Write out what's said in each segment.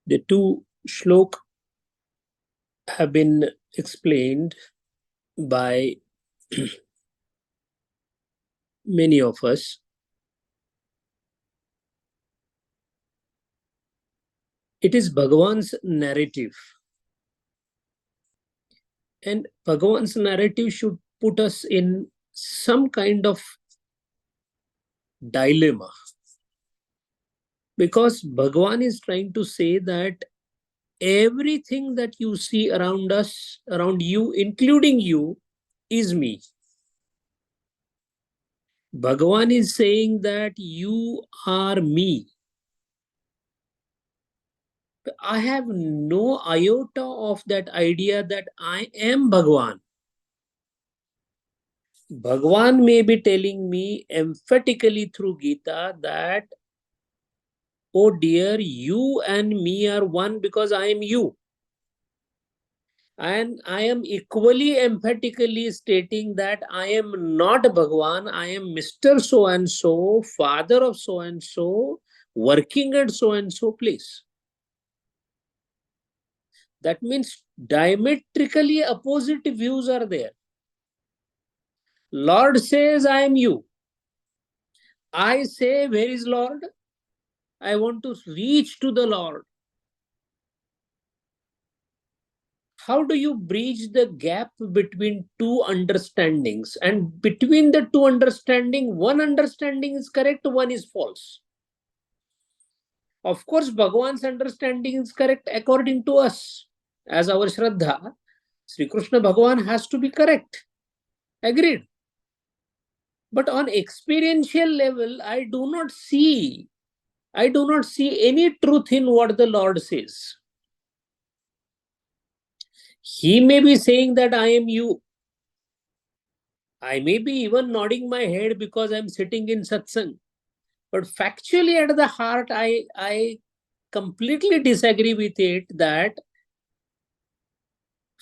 The two shlok have been explained by many of us. It is Bhagavan's narrative. And Bhagavan's narrative should put us in some kind of dilemma. Because Bhagavan is trying to say that everything that you see around us, around you, including you, is me. Bhagavan is saying that you are me. I have no iota of that idea that I am Bhagavan. Bhagavan may be telling me emphatically through Gita that, oh dear, you and me are one because I am you. And I am equally emphatically stating that I am not Bhagavan, I am Mr. So-and-so, father of so-and-so, working at so-and-so place. That means diametrically opposite views are there. Lord says, I am you. I say, where is Lord? I want to reach to the Lord. How do you bridge the gap between two understandings? And between the two understanding, one understanding is correct, one is false. Of course, Bhagavan's understanding is correct according to us. As our Shraddha, Sri Krishna Bhagavan has to be correct. Agreed. But on experiential level, I do not see any truth in what the Lord says. He may be saying that I am you. I may be even nodding my head because I'm sitting in satsang. But factually at the heart, I completely disagree with it that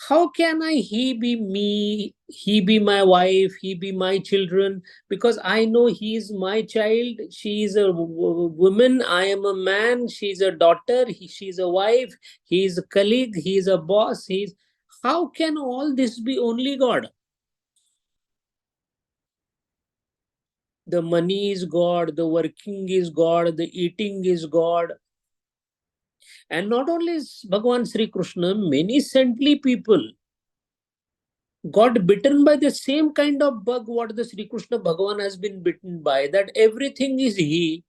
how can he be me, he be my wife, he be my children, because I know he is my child, she is a woman, I am a man, she is a daughter, she is a wife, he is a colleague, he is a boss, how can all this be only God? The money is God, the working is God, the eating is God. And not only is Bhagavan Sri Krishna, many saintly people got bitten by the same kind of bug what the Sri Krishna Bhagavan has been bitten by, that everything is he.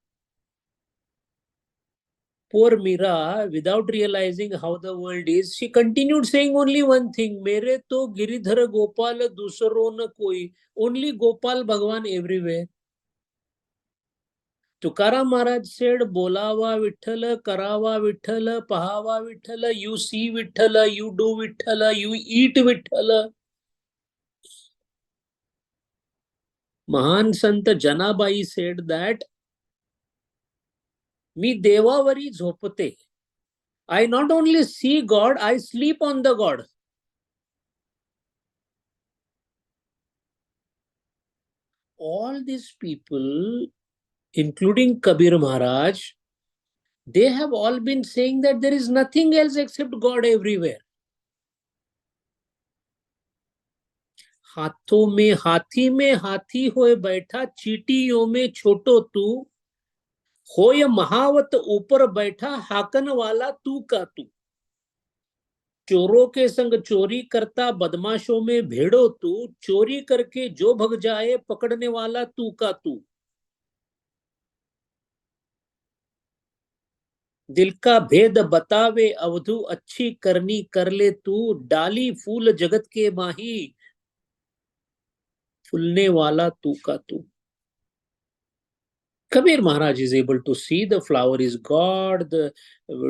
Poor Mira, without realizing how the world is, she continued saying only one thing, Mere to Giridhara Gopal dusaro na koi, only Gopal Bhagavan everywhere. Tukaram Maharaj said, Bolava Vithala, Karava Vithala, Pahava Vithala, you see Vithala, you do Vithala, you eat Vithala. Mahan Sant Janabai said that, Mi Devavari Zhopate. I not only see God, I sleep on the God. All these people, including Kabir Maharaj, they have all been saying that there is nothing else except God everywhere. हाथी में हाथी होए बैठा, चीटियों में छोटो तू, होय महावत ऊपर बैठा, हाकन वाला तू का तू. चोरों के संग चोरी करता, बदमाशों में भेड़ो तू, चोरी करके जो भग जाए, पकड़ने वाला तू का तू. दिल का भेद बतावे अवधु, अच्छी करनी कर ले तू, डाली फूल जगत के माही, फूलने वाला तू का तू. Kabir Maharaj is able to see the flower is God, the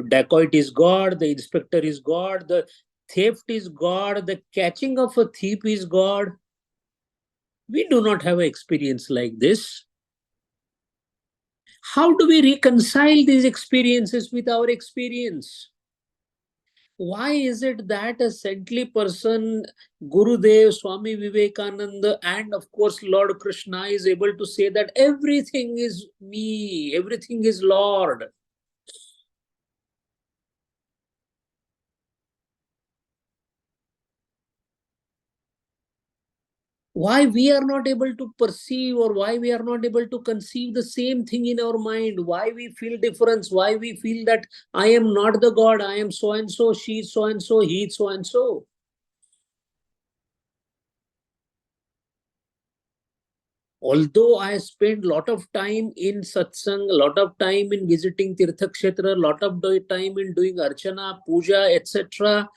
dacoit is God, the inspector is God, the theft is God, the catching of a thief is God. We do not have an experience like this. How do we reconcile these experiences with our experience? Why is it that a saintly person, Gurudev, Swami Vivekananda, and of course Lord Krishna is able to say that everything is me, everything is Lord? Why we are not able to perceive, or why we are not able to conceive the same thing in our mind? Why we feel difference? Why we feel that I am not the God, I am so and so, she is so and so, he is so and so? Although I spend a lot of time in satsang, a lot of time in visiting tirtha kshetra, a lot of time in doing archana, puja, etc.,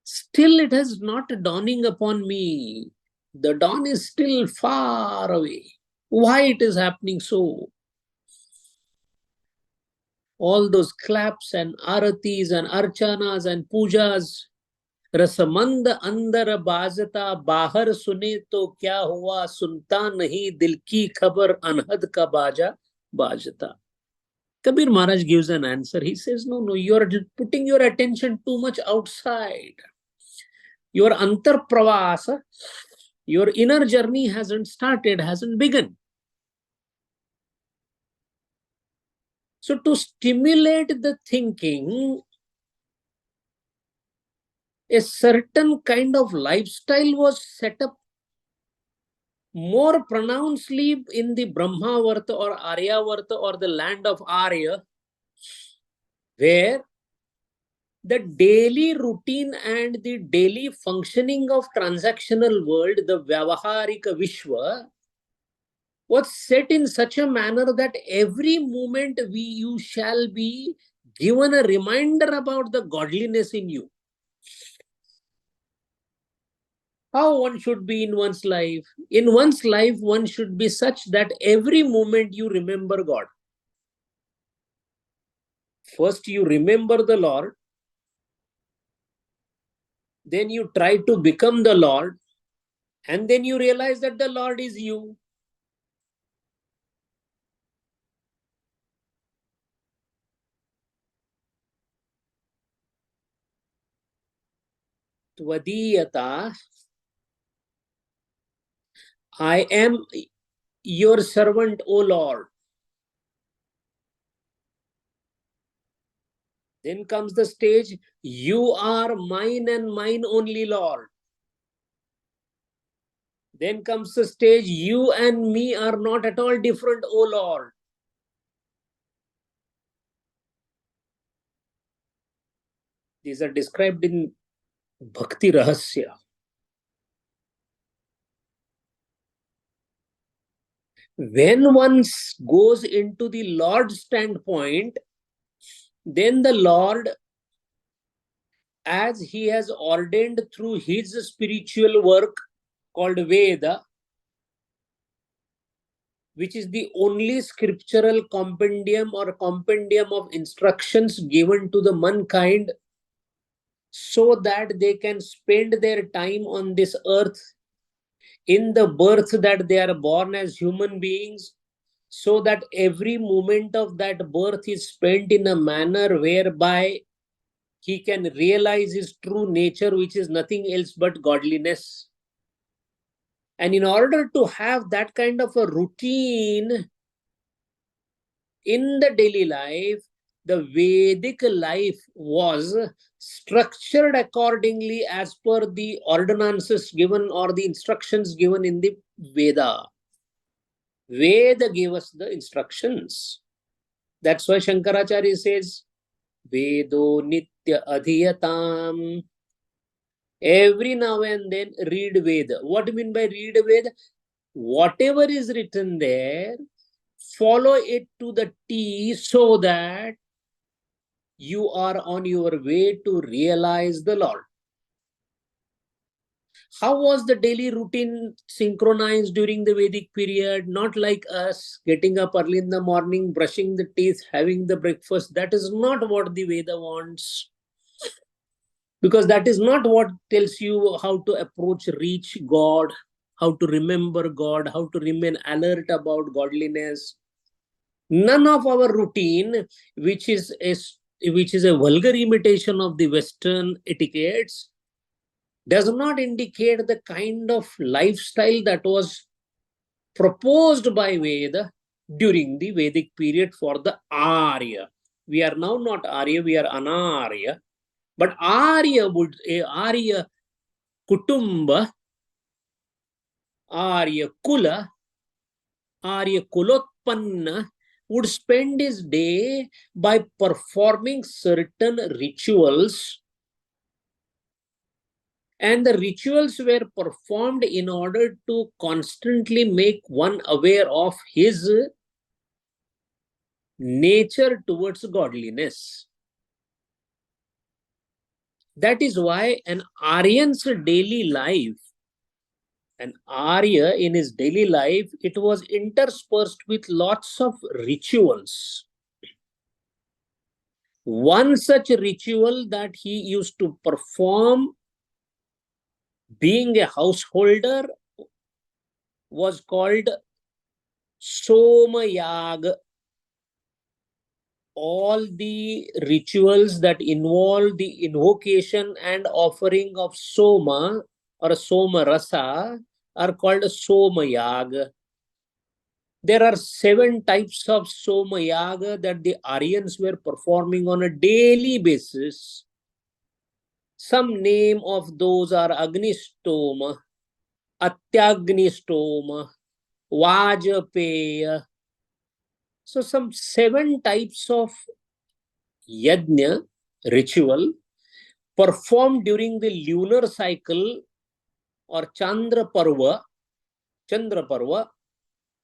still it has not dawning upon me. The dawn is still far away. Why it is happening so? All those claps and aratis and archanas and pujas, रसमंद अंदर बाजता बाहर सुने तो क्या हुआ, सुनता नहीं दिल की खबर अनहद का बाजा बाजता. Kabir Maharaj gives an answer. He says, no, you are putting your attention too much outside. Your antar pravasa, your inner journey hasn't started, hasn't begun. So to stimulate the thinking, a certain kind of lifestyle was set up more pronouncedly in the Brahmavarta or Aryavarta or the land of Arya, where the daily routine and the daily functioning of transactional world, the Vyavaharika Vishwa, was set in such a manner that every moment you shall be given a reminder about the godliness in you. How one should be in one's life. In one's life, one should be such that every moment you remember God. First, you remember the Lord. Then you try to become the Lord. And then you realize that the Lord is you. Tvadiyata, I am your servant, O Lord. Then comes the stage, you are mine and mine only, Lord. Then comes the stage, you and me are not at all different, O Lord. These are described in Bhakti Rahasya. When one goes into the Lord's standpoint, then the Lord, as he has ordained through his spiritual work called Veda, which is the only scriptural compendium or compendium of instructions given to the mankind so that they can spend their time on this earth in the birth that they are born as human beings, so that every moment of that birth is spent in a manner whereby he can realize his true nature, which is nothing else but godliness. And in order to have that kind of a routine in the daily life, the Vedic life was structured accordingly as per the ordinances given or the instructions given in the Veda. Veda gave us the instructions. That's why Shankaracharya says, Vedo Nitya Adhiyatam. Every now and then read Veda. What do you mean by read Veda? Whatever is written there, follow it to the T so that you are on your way to realize the Lord. How was the daily routine synchronized during the Vedic period? Not like us getting up early in the morning, brushing the teeth, having the breakfast. That is not what the Veda wants. Because that is not what tells you how to approach, reach God, how to remember God, how to remain alert about godliness. None of our routine, which is a vulgar imitation of the Western etiquettes, does not indicate the kind of lifestyle that was proposed by Veda during the Vedic period for the Arya. We are now not Arya, we are Anarya. But Arya Kutumba Arya Kula, Arya Kulotpanna would spend his day by performing certain rituals, and the rituals were performed in order to constantly make one aware of his nature towards godliness. That is why an Arya in his daily life, it was interspersed with lots of rituals. One such ritual that he used to perform, being a householder, was called Somayag. All the rituals that involve the invocation and offering of Soma or Soma Rasa are called Somayag. There are 7 types of Somayaga that the Aryans were performing on a daily basis. Some name of those are Agnistoma, Atyagnistoma, Vajapeya. So some 7 types of Yajna ritual performed during the lunar cycle or Chandra Parva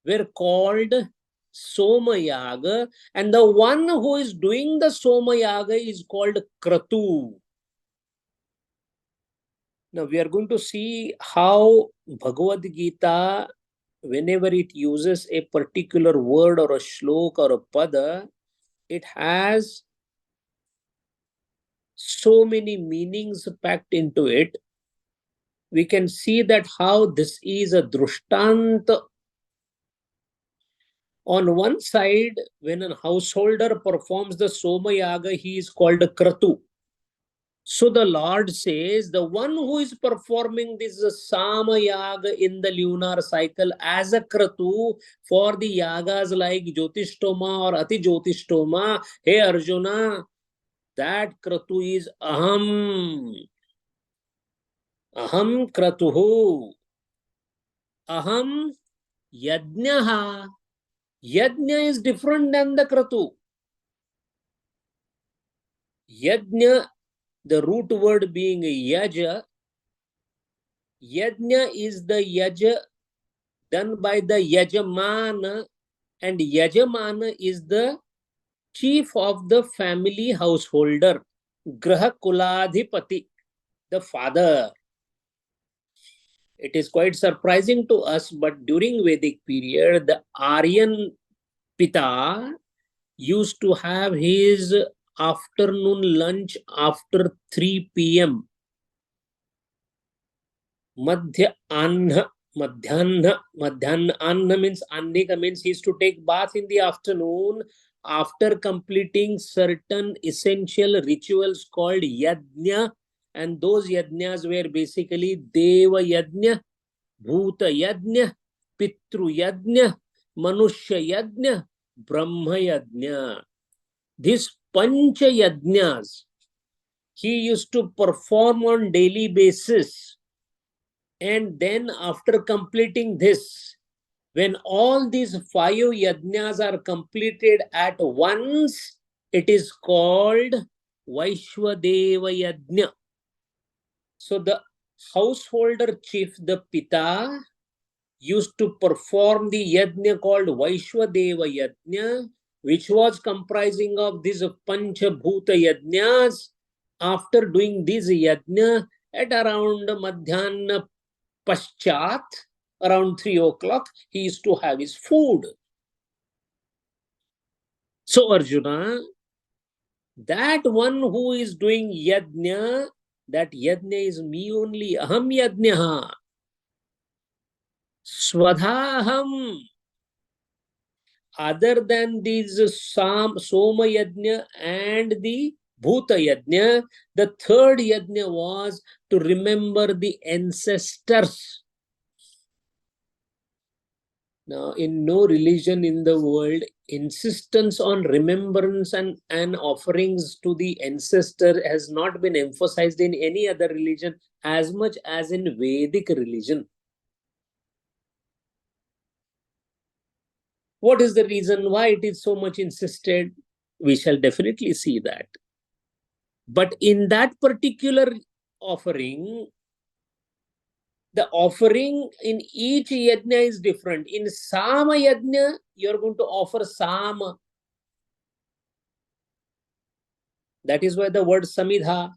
were called Somayaga, and the one who is doing the Somayaga is called Kratu. Now we are going to see how Bhagavad Gita, whenever it uses a particular word or a shloka or a pada, it has so many meanings packed into it. We can see that how this is a drushtant. On one side, when a householder performs the Somayaga, he is called Kratu. So the Lord says, the one who is performing this Samayaga in the lunar cycle as a Kratu for the yagas like Jyotishtoma or Ati Jyotishtoma, hey Arjuna, that Kratu is Aham. Aham Kratuhu. Aham Yajnaha. Yajna is different than the Kratu. Yajna, the root word being Yaja. Yajna is the Yaja done by the Yajamana, and Yajamana is the chief of the family householder. Graha Kuladhipati, the father. It is quite surprising to us, but during Vedic period, the Aryan Pita used to have his afternoon lunch after 3 p.m. Madhyanha means Annika means he used to take bath in the afternoon after completing certain essential rituals called Yajna, and those Yajnas were basically Deva Yajna, Bhuta Yajna, Pitru Yajna, Manushya Yajna, Brahma Yajna. These Pancha Yajnas he used to perform on daily basis. And then after completing this, when all these 5 yajnas are completed at once, it is called Vaishwadeva Yajna. So the householder chief, the Pita, used to perform the yajna called Vaishwadeva Yajna, which was comprising of these Panchabhuta Yajnas. After doing this yajna at around Madhyana Paschat, around 3 o'clock, he used to have his food. So Arjuna, that one who is doing yajna, that yajna is me only. Aham yajnaha. Swadhaham. Other than these Soma Yajna and the Bhuta Yajna, the 3rd Yajna was to remember the ancestors. Now, in no religion in the world, insistence on remembrance and offerings to the ancestor has not been emphasized in any other religion as much as in Vedic religion. What is the reason why it is so much insisted? We shall definitely see that. But in that particular offering, the offering in each yajna is different. In Sama yajna, you're going to offer Sama. That is why the word Samidha.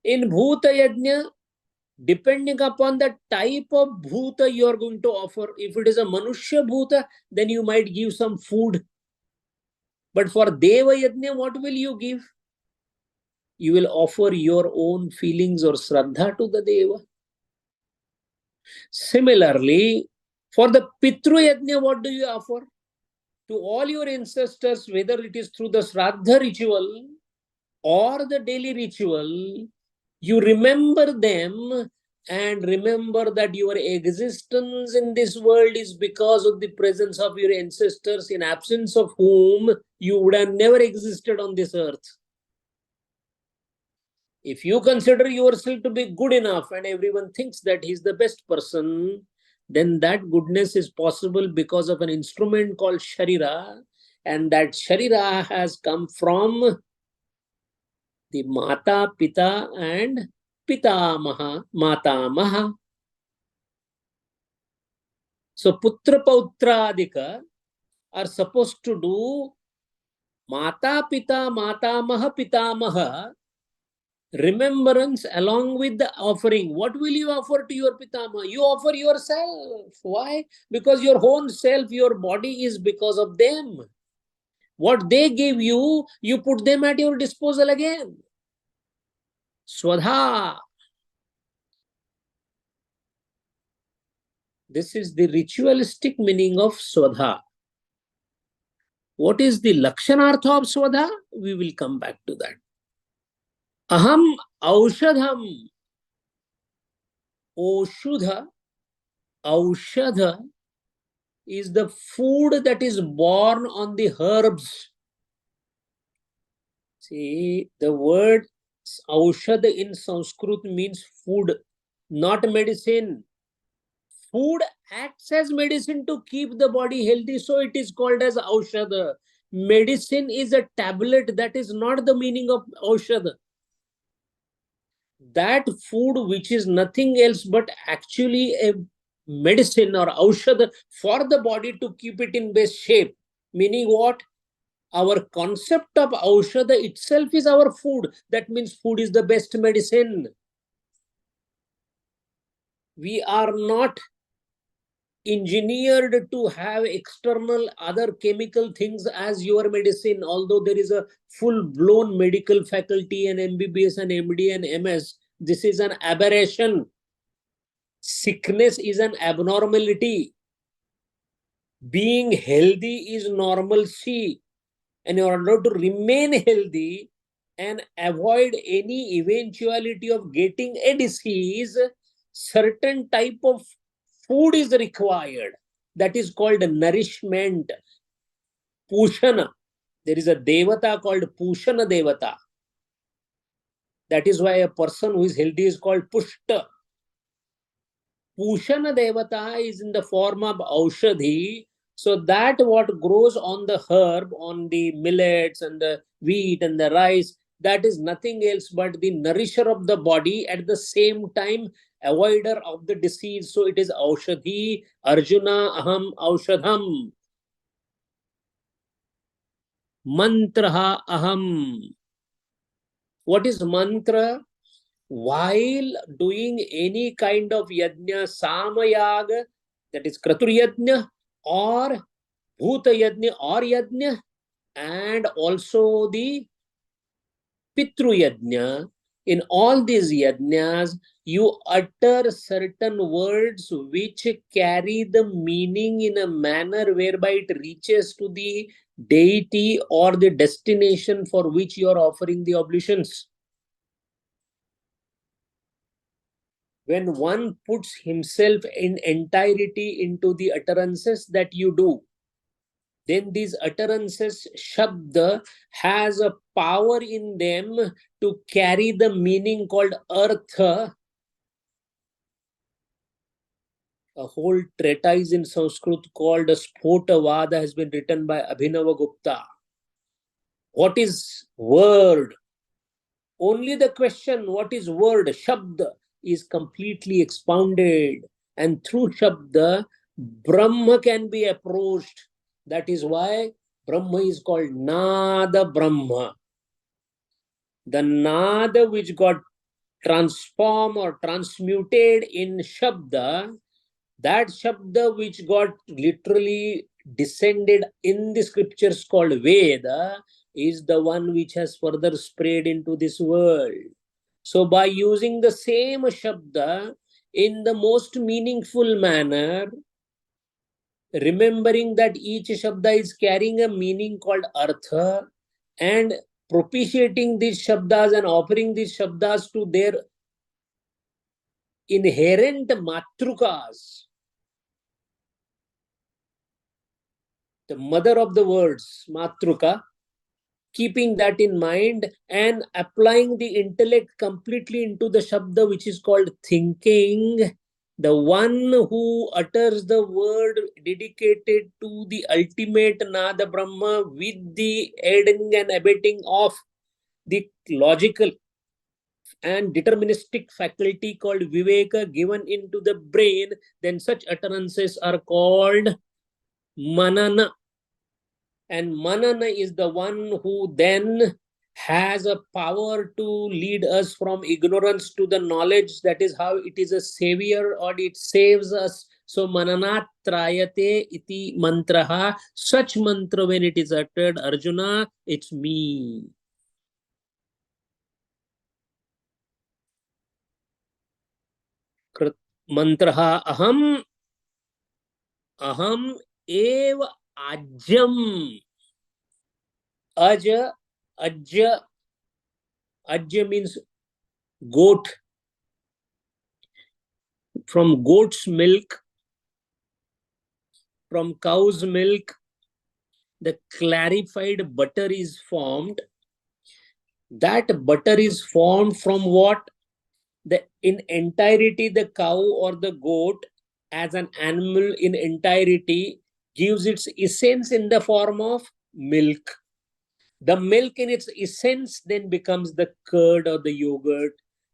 In Bhuta yajna, depending upon the type of Bhuta you are going to offer, if it is a Manushya Bhuta, then you might give some food. But for Deva yajna, what will you give? You will offer your own feelings or Shraddha to the Deva. Similarly, for the Pitru yajna, what do you offer? To all your ancestors, whether it is through the Shraddha ritual or the daily ritual, you remember them and remember that your existence in this world is because of the presence of your ancestors, in absence of whom you would have never existed on this earth. If you consider yourself to be good enough and everyone thinks that he's the best person, then that goodness is possible because of an instrument called Sharira, and that Sharira has come from the Mata, Pita and Pitamaha, Matamaha. So Putra Pautradika are supposed to do Mata, Pita, Matamaha, Pitamaha remembrance along with the offering. What will you offer to your Pitama? You offer yourself. Why? Because your own self, your body is because of them. What they gave you, you put them at your disposal again. Swadha. This is the ritualistic meaning of Swadha. What is the Lakshanartha of Swadha? We will come back to that. Aham Aushadham. Oshudha, Aushadha is the food that is born on the herbs. See, the word Aushad in Sanskrit means food, not medicine. Food acts as medicine to keep the body healthy, so it is called as Aushad. Medicine is a tablet. That is not the meaning of Aushad. That food which is nothing else but actually a medicine or Aushad for the body to keep it in best shape. Meaning what? Our concept of Aushada itself is our food. That means food is the best medicine. We are not engineered to have external other chemical things as your medicine, although there is a full-blown medical faculty and MBBS and MD and MS. This is an aberration. Sickness is an abnormality. Being healthy is normalcy. And in order to remain healthy and avoid any eventuality of getting a disease, certain type of food is required. That is called nourishment. Pushana. There is a devata called Pushana devata. That is why a person who is healthy is called Pushta. Pushana devata is in the form of Aushadhi. So that what grows on the herb, on the millets and the wheat and the rice, that is nothing else but the nourisher of the body, at the same time avoider of the disease. So it is Aushadhi, Arjuna, Aham, Aushadham. Mantraha, Aham. What is mantra? While doing any kind of yajna, Samayag, that is Kratur yajna, or Bhuta yajna or yajna, and also the Pitru yajna, in all these yajnas, you utter certain words which carry the meaning in a manner whereby it reaches to the deity or the destination for which you are offering the oblations. When one puts himself in entirety into the utterances that you do, then these utterances, Shabda, has a power in them to carry the meaning called Artha. A whole treatise in Sanskrit called Spotavada has been written by Abhinava Gupta. What is word? Only the question, what is word, Shabda, is completely expounded. And through Shabda, Brahma can be approached. That is why Brahma is called Nada Brahma. The Nada which got transformed or transmuted in Shabda, that Shabda which got literally descended in the scriptures called Veda, is the one which has further spread into this world. So by using the same Shabda in the most meaningful manner, remembering that each Shabda is carrying a meaning called Artha, and propitiating these Shabdas and offering these Shabdas to their inherent Matrukas, the mother of the words, Matruka, keeping that in mind and applying the intellect completely into the Shabda, which is called thinking, the one who utters the word dedicated to the ultimate Nada Brahma with the aiding and abetting of the logical and deterministic faculty called Viveka given into the brain, then such utterances are called Manana. And Manana is the one who then has a power to lead us from ignorance to the knowledge. That is how it is a savior, or it saves us. So Mananat Trayate iti mantraha. Such mantra, when it is uttered, Arjuna, it's me. Mantraha aham ev ajam. Aja, ajja, ajja means goat. From goat's milk, from cow's milk, the clarified butter is formed. That butter is formed from what? In entirety, the cow or the goat as an animal in entirety gives its essence in the form of milk. The milk in its essence then becomes the curd or the yogurt.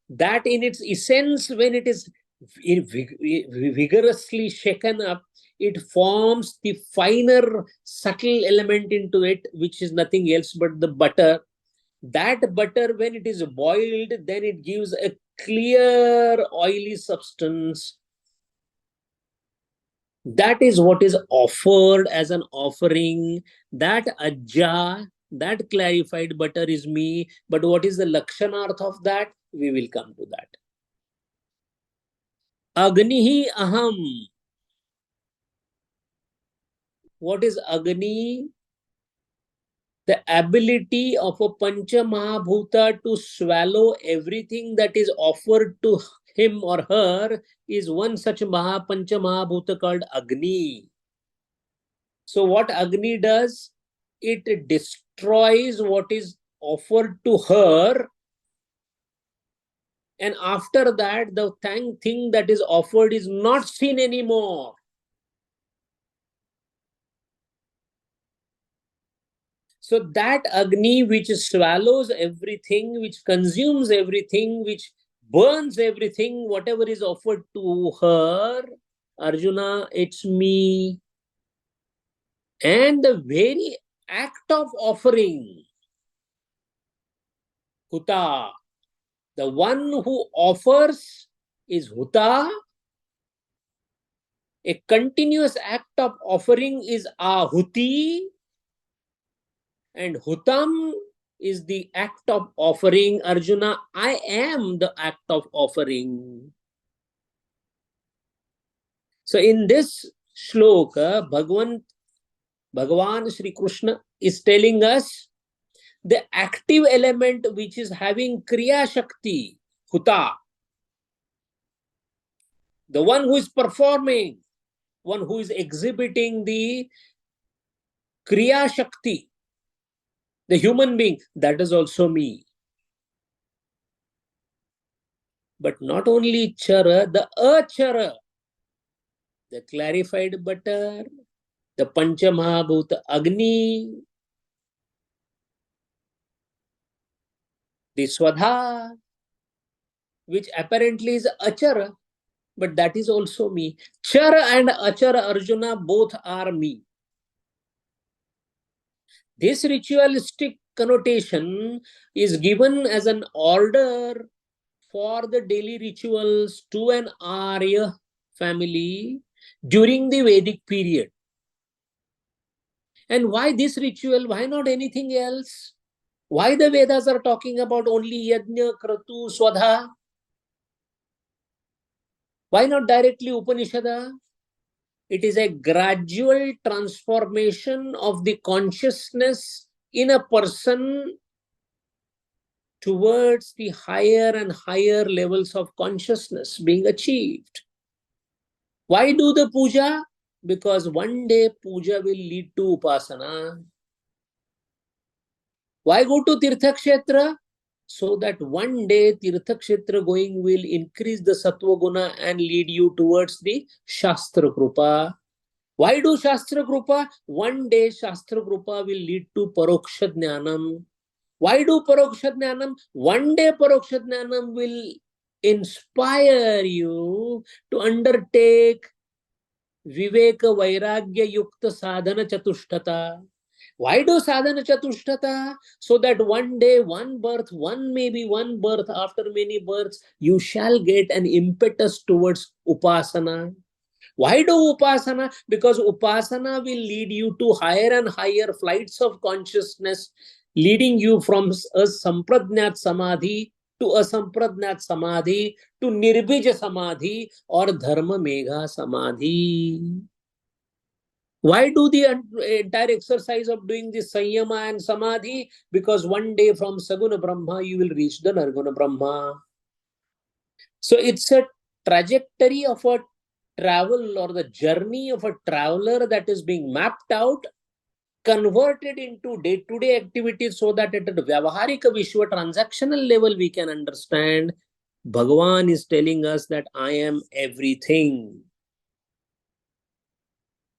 That in its essence, when it is vigorously shaken up, it forms the finer, subtle element into it, which is nothing else but the butter. That butter, when it is boiled, then it gives a clear, oily substance. That is what is offered as an offering. That ajja, that clarified butter is me. But what is the lakshanarth of that? We will come to that. Agnihi aham. What is Agni? The ability of a Pancha Mahabhuta to swallow everything that is offered to him or her is one such Pancha Mahabhuta called Agni. So what Agni does? It destroys what is offered to her, and after that the thing that is offered is not seen anymore. So that Agni which swallows everything, which consumes everything, which burns everything, whatever is offered to her, Arjuna, it's me. And the very act of offering, Huta, the one who offers is Huta. A continuous act of offering is Ahuti. And Hutam is the act of offering. Arjuna, I am the act of offering. So in this shloka, Bhagavan Sri Krishna is telling us the active element which is having Kriya Shakti, Huta. The one who is performing, one who is exhibiting the Kriya Shakti, the human being, that is also me. But not only Chara, the Achara. the clarified butter, the Panchamahabhuta Agni, the Swadha, which apparently is Achara, but that is also me. Chara and Achara Arjuna both are me. This ritualistic connotation is given as an order for the daily rituals to an Arya family during the Vedic period. And why this ritual? Why not anything else? Why the Vedas are talking about only Yajna, Kratu, Swadha? Why not directly Upanishada? It is a gradual transformation of the consciousness in a person towards the higher and higher levels of consciousness being achieved. Why do the puja? Because one day puja will lead to upasana. Why go to Tirtha Kshetra? So that one day Tirtha Kshetra going will increase the Sattva Guna and lead you towards the Shastra Krupa. Why do Shastra Krupa? One day Shastra Krupa will lead to Paroksha Jnanam. Why do Paroksha Jnanam? One day Paroksha Jnanam will inspire you to undertake Viveka Vairagya Yukta Sadhana Chatushtata. Why do sadhana chatushtata? So that one day, one birth, maybe one birth after many births, you shall get an impetus towards upasana. Why do upasana? Because upasana will lead you to higher and higher flights of consciousness, leading you from a sampradnyat samadhi to a sampradnyat samadhi to nirbija samadhi or dharma megha samadhi. Why do the entire exercise of doing this Sanyama and Samadhi? Because one day from Saguna Brahma, you will reach the Nirguna Brahma. So it's a trajectory of a travel or the journey of a traveler that is being mapped out, converted into day-to-day activities so that at the Vyavaharika Vishwa transactional level we can understand Bhagavan is telling us that I am everything.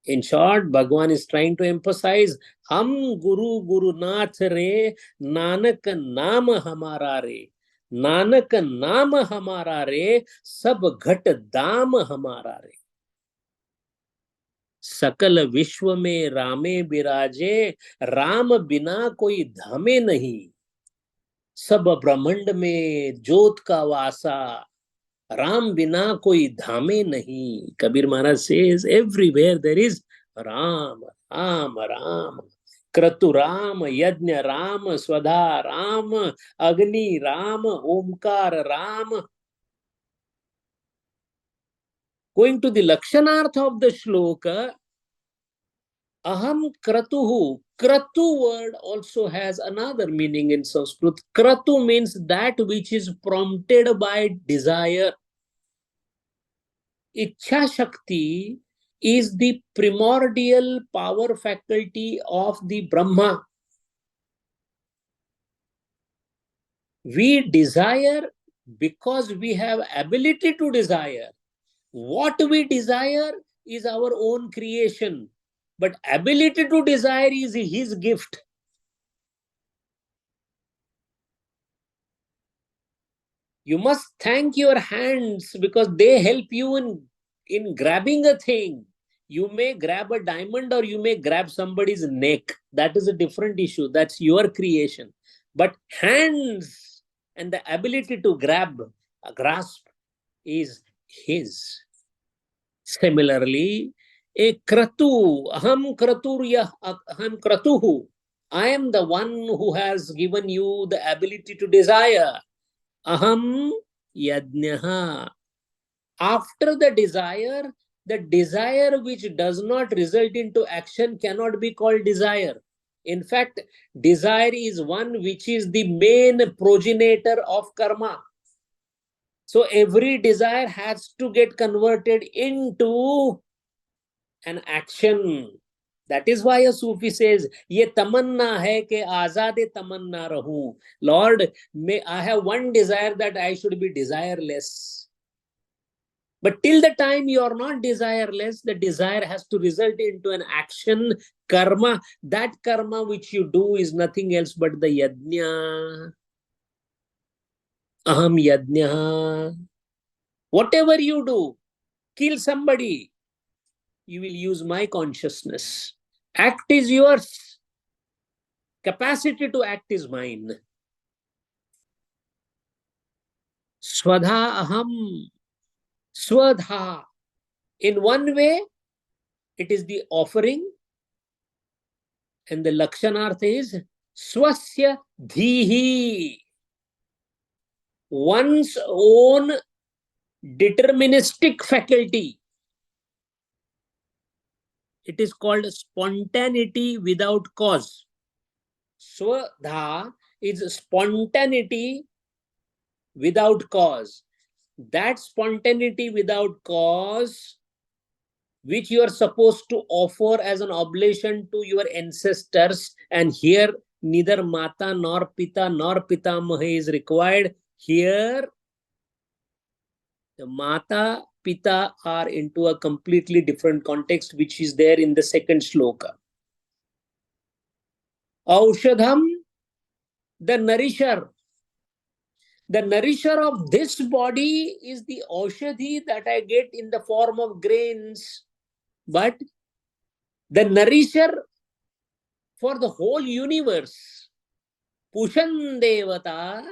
In short, Bhagwan is trying to emphasize, Hum Guru Guru Nath Re, Nanak Naam Hamara Re. Nanak Naam Hamara Re, Sab Ghat Dam Hamara Re. Sakal Vishwa में रामे बिराजे राम बिना कोई धामे नहीं सब ब्रह्मांड में ज्योत का वासा Ram bina koi dhame nahi. Kabir Maharaj says, everywhere there is Ram, Ram, Ram. Kratu Ram, Yajna Ram, Swadha Ram, Agni Ram, Omkar Ram. Going to the Lakshanarth of the Shloka, Aham Kratuhu. Kratu word also has another meaning in Sanskrit. Kratu means that which is prompted by desire. Ichha Shakti is the primordial power faculty of the Brahma. We desire because we have ability to desire. What we desire is our own creation, but ability to desire is his gift. You must thank your hands because they help you in grabbing a thing. You may grab a diamond or you may grab somebody's neck. That is a different issue. That's your creation. But hands and the ability to grasp is his. Similarly, a kratu, aham kraturyah, aham kratuhu. I am the one who has given you the ability to desire. Aham yajnaha. After the desire which does not result into action cannot be called desire. In fact, desire is one which is the main progenitor of karma. So every desire has to get converted into an action. That is why a Sufi says, Ye tamanna hai ke azade tamanna rahu. Lord, I have one desire that I should be desireless. But till the time you are not desireless, the desire has to result into an action, karma. That karma which you do is nothing else but the yajna. Aham yajna. Whatever you do, kill somebody, you will use my consciousness. Act is yours. Capacity to act is mine. Swadha aham. Swadha. In one way, it is the offering, and the lakshanartha is swasya dhihi. One's own deterministic faculty. It is called spontaneity without cause. Swadha is spontaneity without cause. That spontaneity without cause, which you are supposed to offer as an oblation to your ancestors, and here neither mata nor pitamaha is required. Here the mata pita are into a completely different context, which is there in the second shloka. Aushadham, the nourisher. The nourisher of this body is the aushadhi that I get in the form of grains. But the nourisher for the whole universe, Pushan Devata,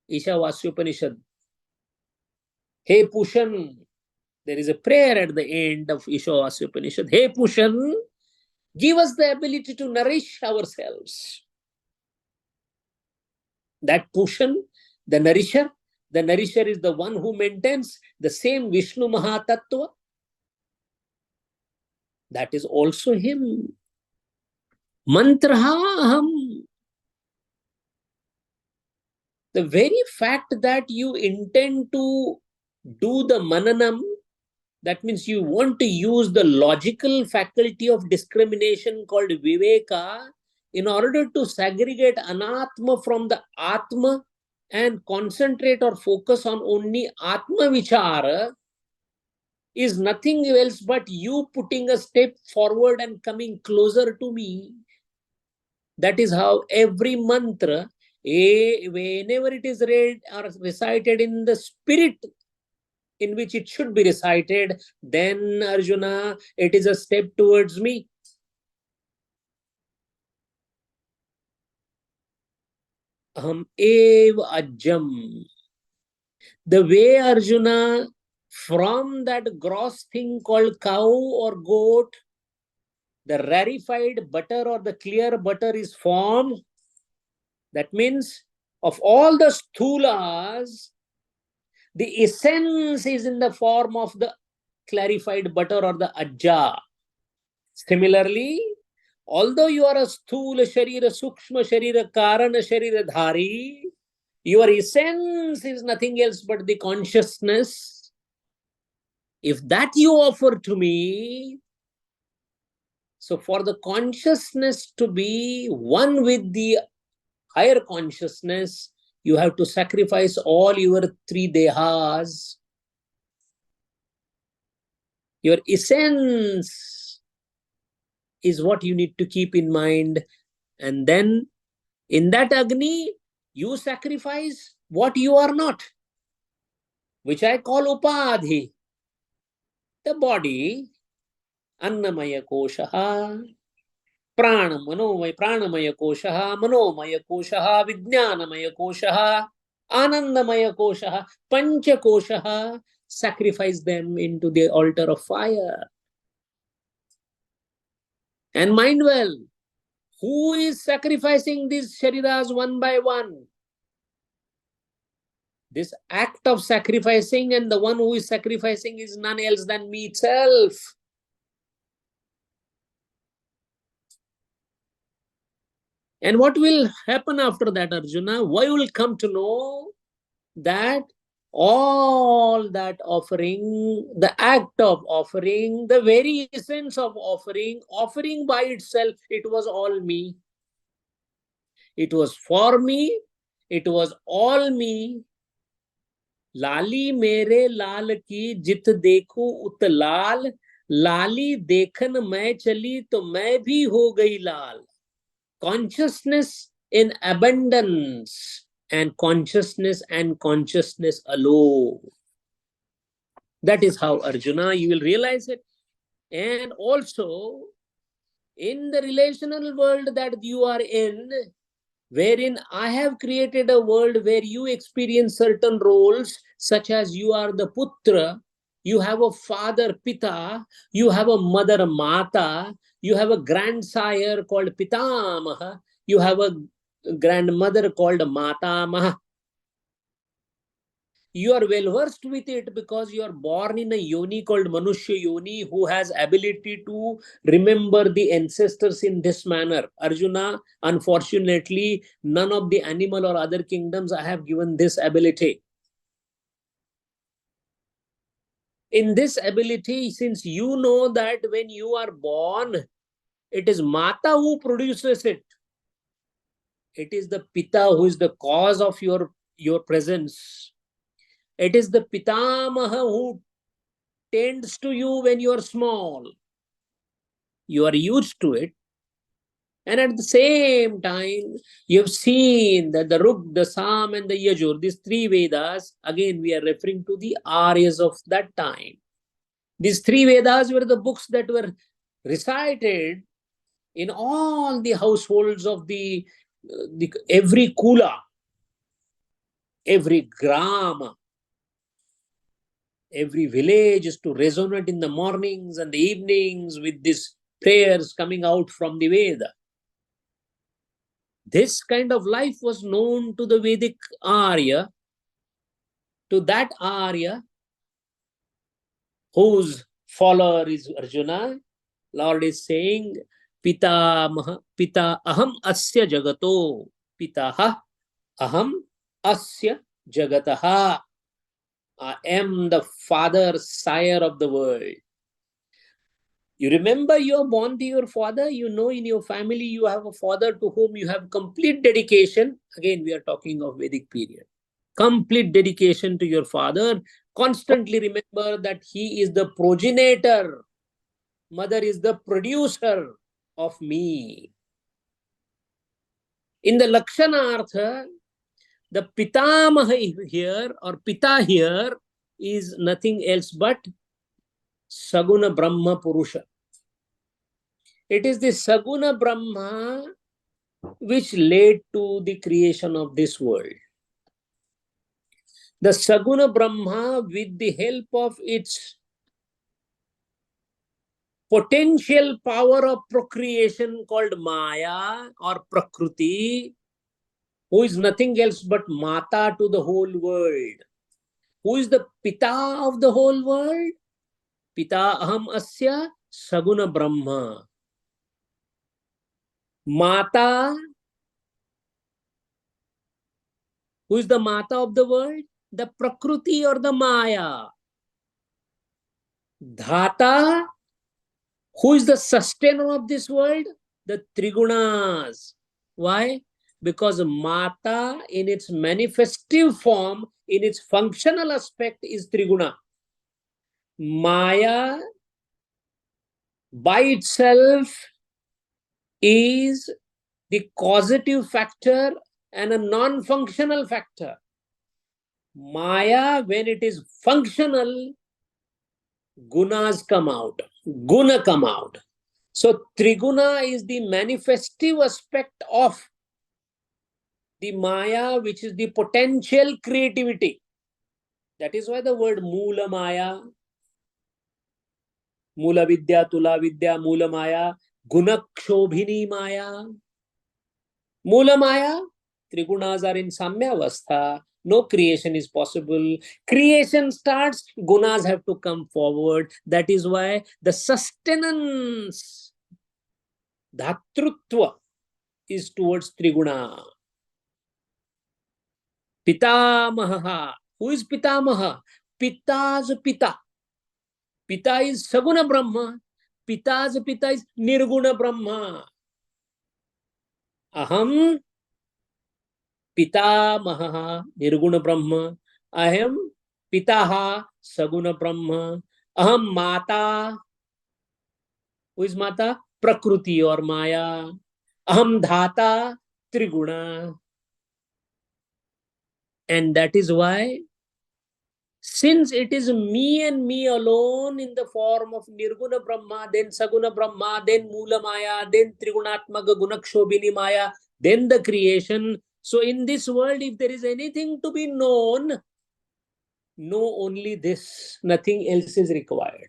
Ishavasyopanishad. Hey Pushan, there is a prayer at the end of Ishavasyopanishad. Hey Pushan, give us the ability to nourish ourselves. That Pushan, the nourisher is the one who maintains the same Vishnu Mahatattva. That is also him. Mantraha aham. The very fact that you intend to do the mananam, that means you want to use the logical faculty of discrimination called viveka in order to segregate anatma from the atma and concentrate or focus on only atma vichara, is nothing else but you putting a step forward and coming closer to me. That is how every mantra, whenever it is read or recited in the spirit in which it should be recited, then Arjuna, it is a step towards me. Aham ev ajam. The way Arjuna, from that gross thing called cow or goat, the rarefied butter or the clear butter is formed. That means of all the sthulas, the essence is in the form of the clarified butter or the ajja. Similarly, although you are a sthula sharira, sukshma sharira, karana sharira dhari, your essence is nothing else but the consciousness. If that you offer to me, so for the consciousness to be one with the higher consciousness, you have to sacrifice all your three dehas. Your essence is what you need to keep in mind. And then in that Agni, you sacrifice what you are not, which I call Upadhi. The body, Annamaya Koshaha, Pranamaya Koshaha, Manomaya Koshaha, Vijnanamaya Koshaha, Anandamaya Koshaha, Pancha Koshaha, sacrifice them into the altar of fire. And mind well, who is sacrificing these shariras one by one? This act of sacrificing, and the one who is sacrificing is none else than me itself. And what will happen after that, Arjuna? Why will come to know that all that offering, the act of offering, the very essence of offering by itself, it was all me. It was for me. It was all me. लाली मेरे लाल की जित देखूं उत लाल, लाली देखन मैं चली तो मैं भी हो गई लाल. Consciousness in abundance and consciousness alone. That is how, Arjuna, you will realize it. And also in the relational world that you are in, wherein I have created a world where you experience certain roles, such as you are the putra, you have a father Pita, you have a mother Mata, you have a grandsire called Pitamaha, you have a grandmother called Matamaha. You are well versed with it because you are born in a yoni called Manushya Yoni, who has ability to remember the ancestors in this manner. Arjuna, unfortunately, none of the animal or other kingdoms I have given this ability. In this ability, since you know that when you are born, it is Mata who produces it. It is the Pita who is the cause of your presence. It is the Pitamaha who tends to you when you are small. You are used to it. And at the same time, you have seen that the Rug, the Sam, and the Yajur, these three Vedas, again, we are referring to the Aryas of that time. These three Vedas were the books that were recited in all the households of the every Kula, every Grama, every village is to resonate in the mornings and the evenings with these prayers coming out from the Veda. This kind of life was known to the Vedic Arya, to that Arya whose follower is Arjuna. Lord is saying, Pita aham asya jagato, Pitaha aham asya jagataha. I am the father, sire of the world. You remember you are born to your father, you know in your family you have a father to whom you have complete dedication. Again, we are talking of Vedic period. Complete dedication to your father. Constantly remember that he is the progenitor. Mother is the producer of me. In the Lakshanartha, the Pitamaha here or Pita here is nothing else but Saguna Brahma Purusha. It is the Saguna Brahma which led to the creation of this world. The Saguna Brahma, with the help of its potential power of procreation called Maya or Prakruti, who is nothing else but Mata to the whole world. Who is the Pita of the whole world? Pita aham asya Saguna Brahma. Mata, who is the Mata of the world? The Prakruti or the Maya. Dhata, who is the sustainer of this world? The Trigunas. Why? Because Mata in its manifestive form, in its functional aspect is Triguna. Maya by itself is the causative factor and a non-functional factor. Maya, when it is functional, gunas come out, guna come out. So Triguna is the manifestive aspect of the Maya, which is the potential creativity. That is why the word Mula Maya, Mula Vidya, Tula Vidya, Mula Maya, Gunakshobhini Maya. Mula Maya, Trigunas are in Samyavastha. No creation is possible. Creation starts, gunas have to come forward. That is why the sustenance, Dhatrutva, is towards Triguna. Pitamaha. Who is Pitamaha? Pita's Pita. Pita is Saguna Brahma. Pita's Pita is Nirguna Brahma. Aham Pitamaha Nirguna Brahma. I am Pitaha, Saguna Brahma. Aham Mata. Who is Mata? Prakruti or Maya. Aham Dhata, Triguna. And that is why, since it is me and me alone in the form of Nirguna Brahma, then Saguna Brahma, then Mula Maya, then Trigunatmaga Gunakshobhini Maya, then the creation. So in this world, if there is anything to be known, know only this. Nothing else is required.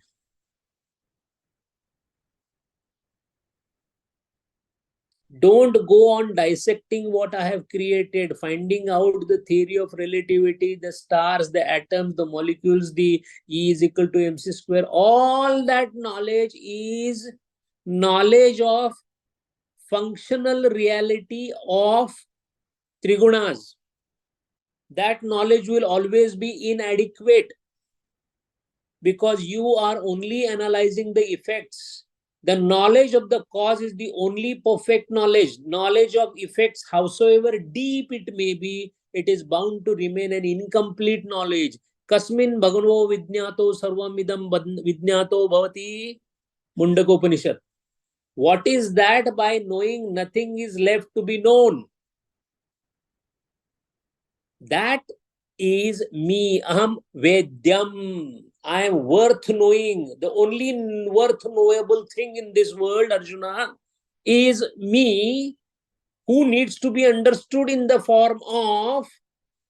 Don't go on dissecting what I have created, finding out the theory of relativity, the stars, the atoms, the molecules, the E is equal to mc square. All that knowledge is knowledge of functional reality of trigunas. That knowledge will always be inadequate because you are only analyzing the effects. The knowledge of the cause is the only perfect knowledge. Knowledge of effects, howsoever deep it may be, it is bound to remain an incomplete knowledge. Kasmin bhagavo vidnyato sarvamidam vidnyato bhavati. Mundakopanishad. What is that? By knowing, nothing is left to be known. That is me. Aham Vedyam. I am worth knowing. The only worth knowable thing in this world, Arjuna, is me, who needs to be understood in the form of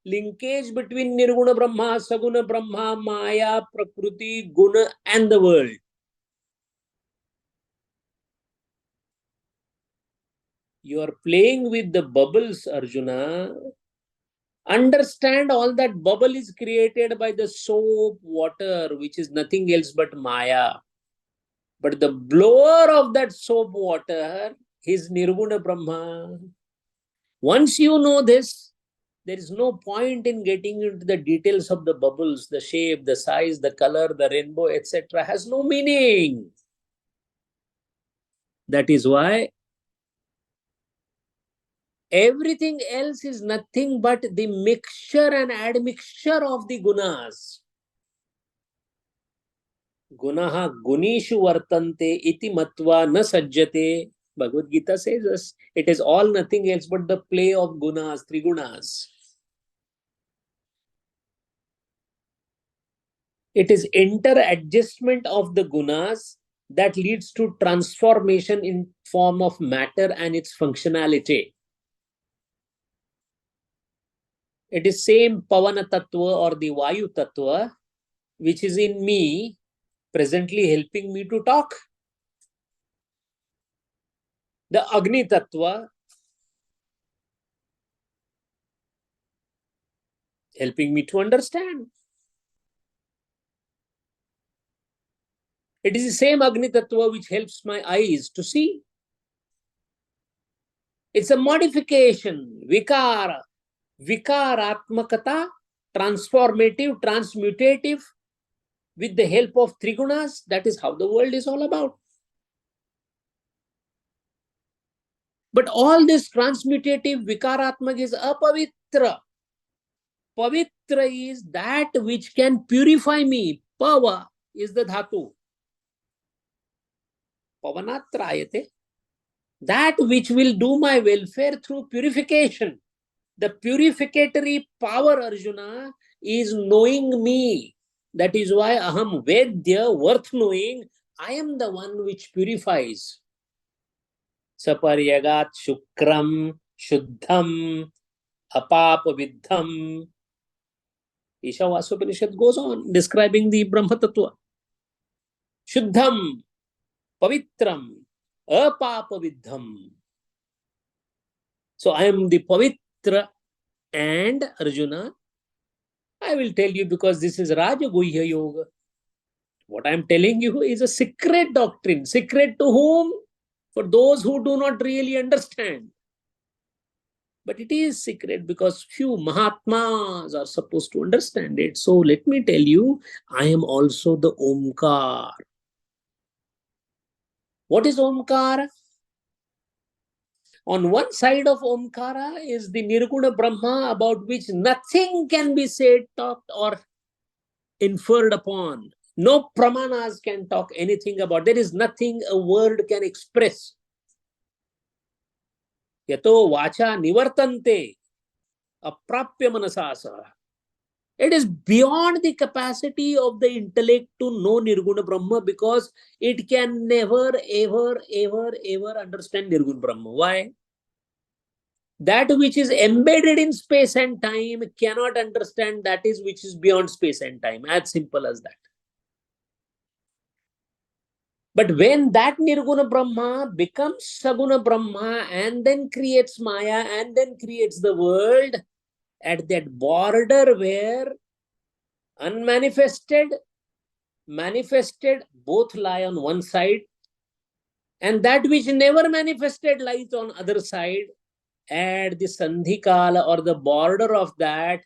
linkage between Nirguna Brahma, Saguna Brahma, Maya, Prakriti, Guna, and the world. You are playing with the bubbles, Arjuna. Understand, all that bubble is created by the soap water, which is nothing else but Maya. But the blower of that soap water is Nirguna Brahma. Once you know this, there is no point in getting into the details of the bubbles, the shape, the size, the color, the rainbow, etc. Has no meaning. That is why everything else is nothing but the mixture and admixture of the gunas. Gunaha gunishu vartante iti matva na sajjate. Bhagavad Gita says us, it is all nothing else but the play of gunas, trigunas. It is inter-adjustment of the gunas that leads to transformation in form of matter and its functionality. It is same Pavana Tattva or the Vayu Tattva, which is in me, presently helping me to talk. The Agni Tattva, helping me to understand. It is the same Agni Tattva which helps my eyes to see. It's a modification, vikara, vikaratmakata, transformative, transmutative, with the help of trigunas. That is how the world is all about. But all this transmutative, vikaratmak is apavitra. Pavitra is that which can purify me. Pava is the dhatu. Pavanatrayate. That which will do my welfare through purification. The purificatory power, Arjuna, is knowing me. That is why aham vedya, worth knowing. I am the one which purifies. Saparyagat shukram shuddham apapa vidham. Ishavasyopanishad goes on describing the Brahma Tattva. Shuddham, pavitram, apapa vidham. So I am the pavitra, and Arjuna, I will tell you because this is Rajaguhya Yoga. What I am telling you is a secret doctrine. Secret to whom? For those who do not really understand. But it is secret because few Mahatmas are supposed to understand it. So let me tell you, I am also the Omkar. What is Omkar? On one side of Omkara is the Nirguna Brahma, about which nothing can be said, talked, or inferred upon. No pramanas can talk anything about. There is nothing a word can express. Yato vacha nivartante aprapya manasasa. It is beyond the capacity of the intellect to know Nirguna Brahma, because it can never, ever, ever, ever understand Nirguna Brahma. Why? That which is embedded in space and time cannot understand that is which is beyond space and time. As simple as that. But when that Nirguna Brahma becomes Saguna Brahma and then creates Maya and then creates the world, at that border where unmanifested, manifested both lie on one side, and that which never manifested lies on other side, at the Sandhikala or the border of that,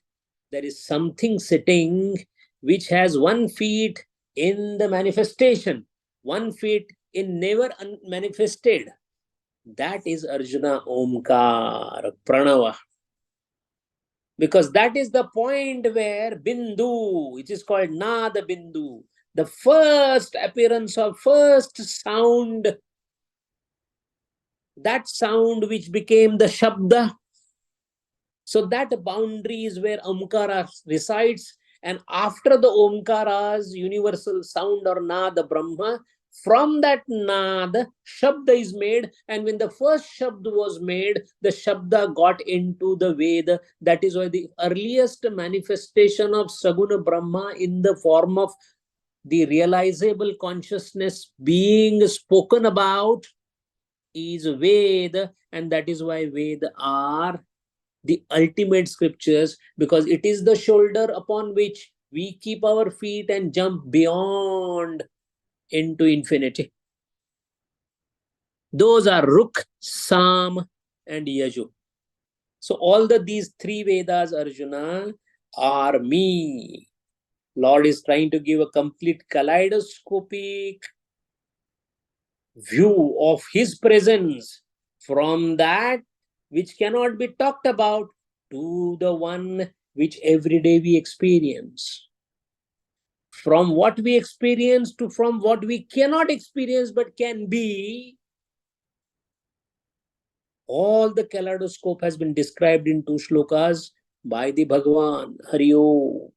there is something sitting which has 1 feet in the manifestation, 1 feet in never manifested. That is Arjuna Omkar, Pranava. Because that is the point where Bindu, which is called Nada Bindu, the first appearance of first sound, that sound which became the Shabda. So that boundary is where Omkara resides. And after the Omkara's universal sound or Nada Brahma, from that Nada, Shabda is made. And when the first Shabda was made, the Shabda got into the Veda. That is why the earliest manifestation of Saguna Brahma in the form of the realizable consciousness being spoken about is Veda. And that is why Veda are the ultimate scriptures, because it is the shoulder upon which we keep our feet and jump beyond into infinity. Those are Ruk, Sam, and Yaju. So all these 3 Vedas, Arjuna, are me. Lord is trying to give a complete kaleidoscopic view of his presence, from that which cannot be talked about to the one which every day we experience. From what we experience to from what we cannot experience but can be, all the kaleidoscope has been described in 2 shlokas by the Bhagavan. Hari Om.